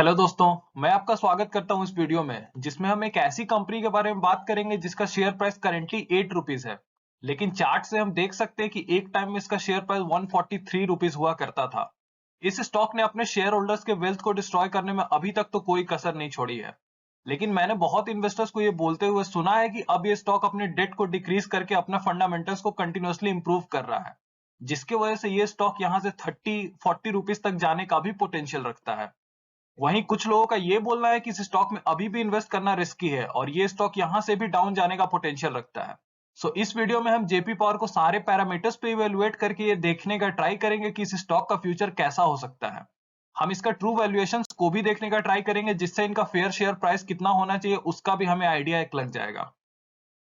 Hello दोस्तों, मैं आपका स्वागत करता हूं इस वीडियो में जिसमें हम एक ऐसी कंपनी के बारे में बात करेंगे जिसका शेयर प्राइस करेंटली 8 रुपीज है। लेकिन चार्ट से हम देख सकते हैं कि एक टाइम में इसका शेयर प्राइस 143 रुपीज हुआ करता था। इस स्टॉक ने अपने शेयर होल्डर्स के वेल्थ को डिस्ट्रॉय करने में अभी तक तो कोई कसर नहीं छोड़ी है। लेकिन मैंने बहुत इन्वेस्टर्स को ये बोलते हुए सुना है कि अब ये स्टॉक अपने डेट को डिक्रीज करके अपना फंडामेंटल्स को कंटिन्यूअसली इंप्रूव कर रहा है, जिसकी वजह से ये स्टॉक यहाँ से 30-40 रुपीज तक जाने का भी पोटेंशियल रखता है। वहीं कुछ लोगों का ये बोलना है कि इस स्टॉक में अभी भी इन्वेस्ट करना रिस्की है और ये स्टॉक यहां से भी डाउन जाने का पोटेंशियल रखता है। इस वीडियो में हम जेपी पावर को सारे पैरामीटर्स पे इवेलुएट करके ये देखने का ट्राई करेंगे कि इस स्टॉक का फ्यूचर कैसा हो सकता है। हम इसका ट्रू वैल्यूएशन को भी देखने का ट्राई करेंगे जिससे इनका फेयर शेयर प्राइस कितना होना चाहिए उसका भी हमें आइडिया एक लग जाएगा।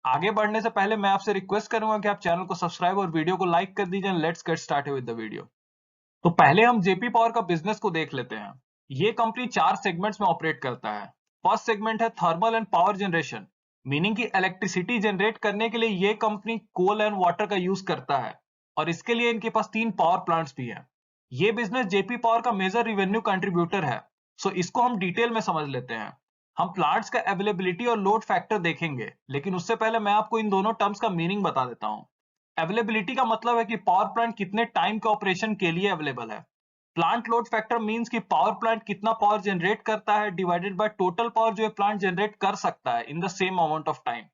आगे बढ़ने से पहले मैं आपसे रिक्वेस्ट करूंगा कि आप चैनल को सब्सक्राइब और वीडियो को लाइक कर दीजिए। Let's get started with the video. तो पहले हम जेपी पावर का बिजनेस को देख लेते हैं। ये कंपनी 4 सेगमेंट्स में ऑपरेट करता है। फर्स्ट सेगमेंट है thermal and power generation, meaning की इलेक्ट्रिसिटी जनरेट करने के लिए ये कंपनी कोल एंड वाटर का यूज करता है और इसके लिए इनके पास 3 पावर प्लांट्स भी हैं। ये बिजनेस जेपी पावर का मेजर रिवेन्यू कंट्रीब्यूटर है। इसको हम डिटेल में समझ लेते हैं। हम प्लांट्स का अवेलेबिलिटी और लोड फैक्टर देखेंगे, लेकिन उससे पहले मैं आपको इन दोनों टर्म्स का मीनिंग बता देता हूं। अवेलेबिलिटी का मतलब है कि पावर प्लांट कितने टाइम के ऑपरेशन के लिए अवेलेबल है। प्लांट लोड फैक्टर मींस कि पावर प्लांट कितना पावर जनरेट करता है डिवाइडेड बाय टोटल पावर जो ये प्लांट जनरेट कर सकता है in the same amount of time.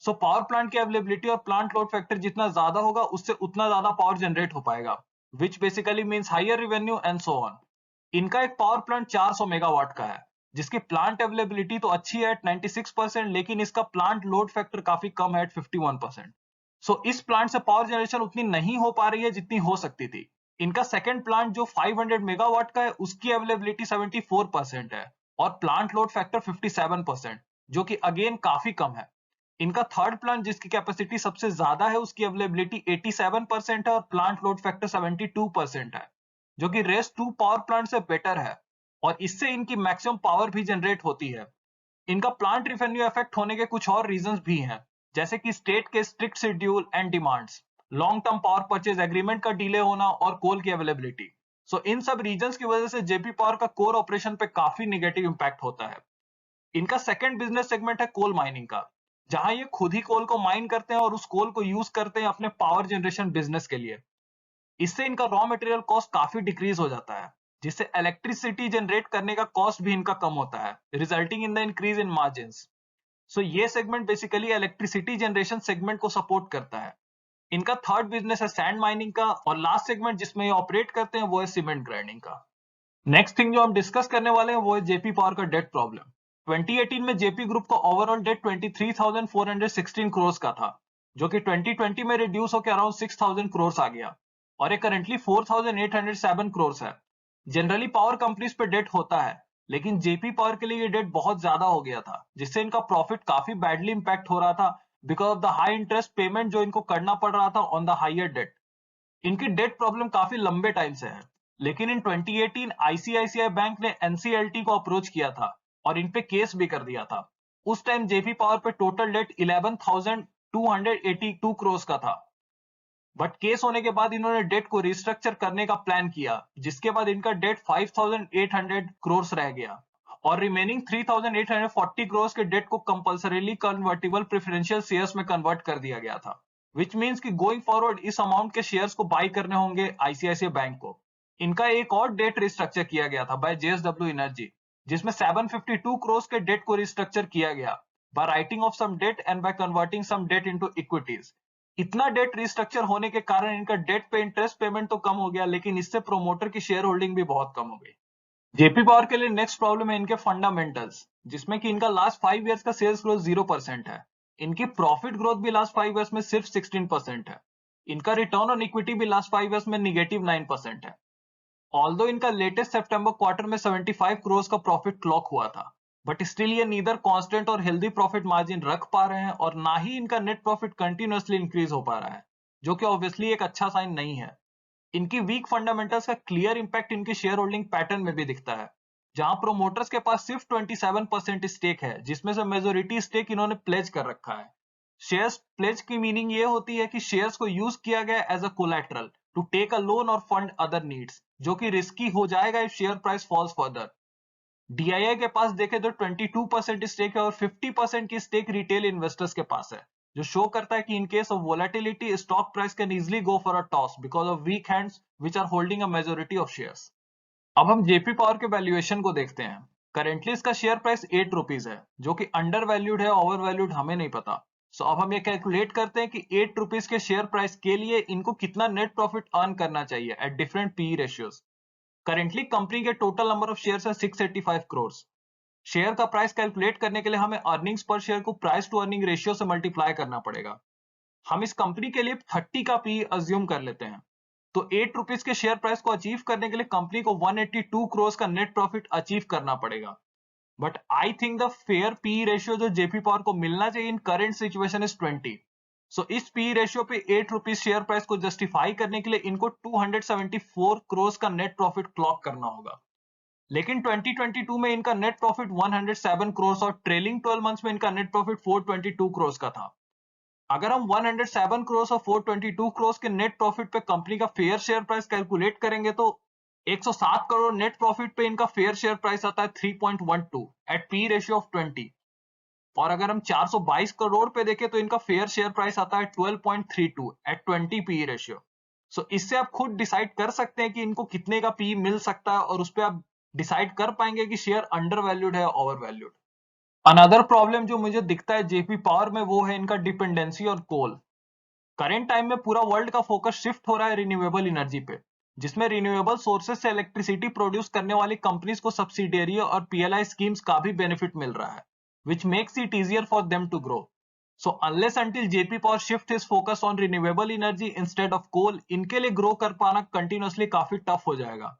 Power plant की अवेलेबिलिटी और प्लांट लोड फैक्टर जितना ज्यादा होगा उससे उतना ज्यादा पावर जनरेट हो पाएगा, which basically means higher revenue and so on. इनका एक पावर प्लांट 400 मेगावाट का है जिसकी प्लांट अवेलेबिलिटी तो अच्छी है at 96%, लेकिन इसका प्लांट लोड फैक्टर काफी कम है at 51%। इस प्लांट से पावर जनरेशन उतनी नहीं हो पा रही है जितनी हो सकती थी। इनका सेकंड प्लांट जो 500 मेगावाट का है उसकी अवेलेबिलिटी 74% है और प्लांट लोड फैक्टर 57%, जो कि अगेन काफी कम है। इनका थर्ड प्लांट जिसकी कैपेसिटी सबसे ज्यादा है उसकी अवेलेबिलिटी 87% है और प्लांट लोड फैक्टर 72% है, जो कि रेस्ट टू पावर प्लांट से बेटर है और इससे इनकी मैक्सिमम पावर भी जनरेट होती है। इनका प्लांट रेवेन्यू इफेक्ट होने के कुछ और रीजंस भी हैं, जैसे कि स्टेट के strict schedule and demands, long term power purchase agreement का डिले होना और कोल की अवेलेबिलिटी। इन सब रीजंस की वजह से जेपी पावर का कोर ऑपरेशन पे काफी नेगेटिव इंपैक्ट होता है। इनका सेकंड बिजनेस सेगमेंट है कोल माइनिंग का, जहां ये खुद ही कोल को माइन करते हैं और उस कोल को यूज करते हैं अपने पावर जनरेशन बिजनेस के लिए। इससे इनका रॉ मटेरियल कॉस्ट काफी डिक्रीज हो जाता है, जिससे इलेक्ट्रिसिटी जनरेट करने का कॉस्ट भी इनका कम होता है, resulting in the increase in margins. ये segment basically electricity generation segment को सपोर्ट करता है। इनका थर्ड बिजनेस है सैंड माइनिंग का और लास्ट सेगमेंट जिसमें ये ऑपरेट करते हैं वो है सीमेंट ग्राइंडिंग का। नेक्स्ट थिंग जो हम डिस्कस करने वाले हैं वो है जेपी पावर का डेट प्रॉब्लम। 2018 में जेपी ग्रुप का ओवरऑल डेट 23,416 करोड़ का था, जो कि 2020 में रिड्यूस होकर अराउंड 6,000 करोड़ आ गया और ये करंटली 4,807 करोड़ है। जनरली पावर कंपनीज पे डेट होता है, लेकिन जेपी पावर के लिए ये डेट बहुत ज्यादा हो गया था, जिससे इनका प्रॉफिट काफी बैडली इंपैक्ट हो रहा था because of the high interest payment जो इनको करना पड़ रहा था ऑन द हायर डेट। इनकी डेट प्रॉब्लम काफी लंबे टाइम से है, लेकिन इन 2018 आईसीआईसीआई बैंक ने एनसीएलटी को अप्रोच किया था और इन पे केस भी कर दिया था। उस टाइम जेपी पावर पे टोटल डेट 11,282 करोड़ का था, बट केस होने के बाद इन्होंने डेट को रिस्ट्रक्चर करने का प्लान किया, जिसके बाद इनका डेट 5,800 करोड़ रह गया और रिमेनिंग 3,840 करोड़ के डेट को कंपल्सरीली कन्वर्टिबल प्रेफरेंशियल शेयर्स में कन्वर्ट कर दिया गया था, विच मींस कि गोइंग फॉरवर्ड इस अमाउंट के शेयर्स को बाई करने होंगे आईसीआईसीआई बैंक को। इनका एक और डेट रिस्ट्रक्चर किया गया था बाय जेएसडब्ल्यू एनर्जी, जिसमें 752 करोड़ के डेट को रिस्ट्रक्चर किया गया by writing off some debt and by converting some debt into equities. इतना डेट रिस्ट्रक्चर होने के कारण इनका डेट पे इंटरेस्ट पेमेंट तो कम हो गया, लेकिन इससे प्रोमोटर की शेयर होल्डिंग भी बहुत कम हो गई। जेपी पावर के लिए नेक्स्ट प्रॉब्लम है इनके फंडामेंटल्स, जिसमें कि इनका लास्ट 5 इयर्स का सेल्स ग्रोथ 0% है। इनकी प्रॉफिट ग्रोथ भी लास्ट 5 इयर्स में सिर्फ 16% है। इनका रिटर्न ऑन इक्विटी भी लास्ट 5 इयर्स में निगेटिव 9% है। ऑल्दो इनका लेटेस्ट सितंबर क्वार्टर में 75 करोड़ का प्रॉफिट क्लॉक हुआ था, बट स्टिल ये नीदर कांस्टेंट और हेल्दी प्रॉफिट मार्जिन रख पा रहे हैं और ना ही इनका नेट प्रॉफिट कंटिन्यूअसली इंक्रीज हो पा रहा है, जो कि ऑब्वियसली एक अच्छा साइन नहीं है। इनकी वीक फंडामेंटल्स का क्लियर इंपैक्ट इनकी शेयर होल्डिंग पैटर्न में भी दिखता है, जहां प्रोमोटर्स के पास सिर्फ 27% स्टेक है, जिसमें से मेजोरिटी स्टेक इन्होंने प्लेज कर रखा है। शेयर्स प्लेज की मीनिंग ये होती है कि शेयर्स को यूज किया गया as a collateral to take a loan और फंड अदर नीड्स, जो कि रिस्की हो जाएगा if share price falls further. DII के पास देखे तो 22% स्टेक है और 50% की स्टेक रिटेल इन्वेस्टर्स के पास है, जो शो करता है कि in case of volatility stock price can easily go for a toss because of weak hands which are holding a majority of shares. अब हम जेपी पावर के वैल्यूएशन को देखते हैं। करेंटली इसका शेयर प्राइस 8 रुपीज है, जो कि अंडर वैल्यूड है, ओवर वैल्यूड हमें नहीं पता। सो अब हम ये कैलकुलेट करते हैं कि 8 रुपीज के शेयर प्राइस के लिए इनको कितना नेट प्रॉफिट अर्न करना चाहिए at different P ratios. Currently company के टोटल नंबर ऑफ शेयर्स है 685 करोड़। शेयर का प्राइस कैलकुलेट करने के लिए हमें अर्निंग्स पर शेयर को प्राइस टू अर्निंग रेशियो से मल्टीप्लाई करना पड़ेगा। हम इस कंपनी के लिए 30 का पी अज्यूम कर लेते हैं। तो 8 रुपीज के शेयर प्राइस को अचीव करने के लिए कंपनी को 182 करोड़ का नेट प्रॉफिट अचीव करना पड़ेगा। But I think the fair P ratio जो जेपी पावर को मिलना चाहिए इन करंट सिचुएशन इज 20। सो इस पी रेशियो पे 8 रुपीज शेयर प्राइस को जस्टिफाई करने के लिए इनको 274 करोड़ का नेट प्रॉफिट क्लॉक करना होगा। लेकिन 2022 में इनका नेट प्रॉफिट 107 करोड़ और ट्रेलिंग 12 मंथ्स में इनका नेट प्रॉफिट 422 करोड़ का था। अगर हम 107 करोड़ और 422 करोड़ के नेट प्रॉफिट पे कंपनी का फेयर शेयर प्राइस कैलकुलेट करेंगे तो 107 करोड़ नेट प्रॉफिट पे इनका फेयर शेयर प्राइस आता है 3.12 एट पी रेशियो ऑफ 20। और अगर हम 422 करोड़ पे देखें तो इनका फेयर शेयर प्राइस आता है 12.32 एट 20 पी रेशियो। सो इससे आप खुद डिसाइड कर सकते हैं कि इनको कितने का पी मिल सकता है और उस पर आप डिसाइड कर पाएंगे कि शेयर अंडर वैल्यूड है ओवर वैल्यूड। अनदर प्रॉब्लम जो मुझे दिखता है जेपी पावर में वो है इनका डिपेंडेंसी और कोल। करेंट टाइम में पूरा वर्ल्ड का फोकस शिफ्ट हो रहा है रिन्यूएबल एनर्जी पे, जिसमें रिन्यूएबल सोर्सेज से इलेक्ट्रिसिटी प्रोड्यूस करने वाली कंपनीज को सब्सिडियरी और पीएलआई स्कीम्स का भी बेनिफिट मिल रहा है, which makes it easier for them to grow. So unless until JP Power shift his focus on renewable energy instead of coal, इनके लिए ग्रो कर पाना कंटिन्यूअसली काफी टफ हो जाएगा।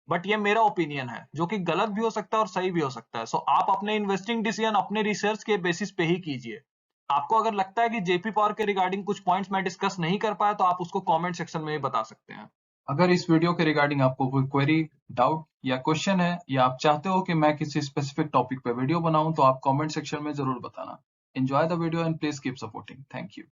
बट ये मेरा ओपिनियन है, जो कि गलत भी हो सकता है और सही भी हो सकता है। सो आप अपने इन्वेस्टिंग डिसीजन अपने रिसर्च के बेसिस पे ही कीजिए। आपको अगर लगता है कि जेपी पावर के रिगार्डिंग कुछ पॉइंट्स मैं डिस्कस नहीं कर पाया तो आप उसको कमेंट सेक्शन में भी बता सकते हैं। अगर इस वीडियो के रिगार्डिंग आपको कोई क्वेरी, डाउट या क्वेश्चन है, या आप चाहते हो कि मैं किसी स्पेसिफिक टॉपिक पे वीडियो बनाऊं, तो आप कमेंट सेक्शन में जरूर बताना। Enjoy the video and please keep supporting. Thank you.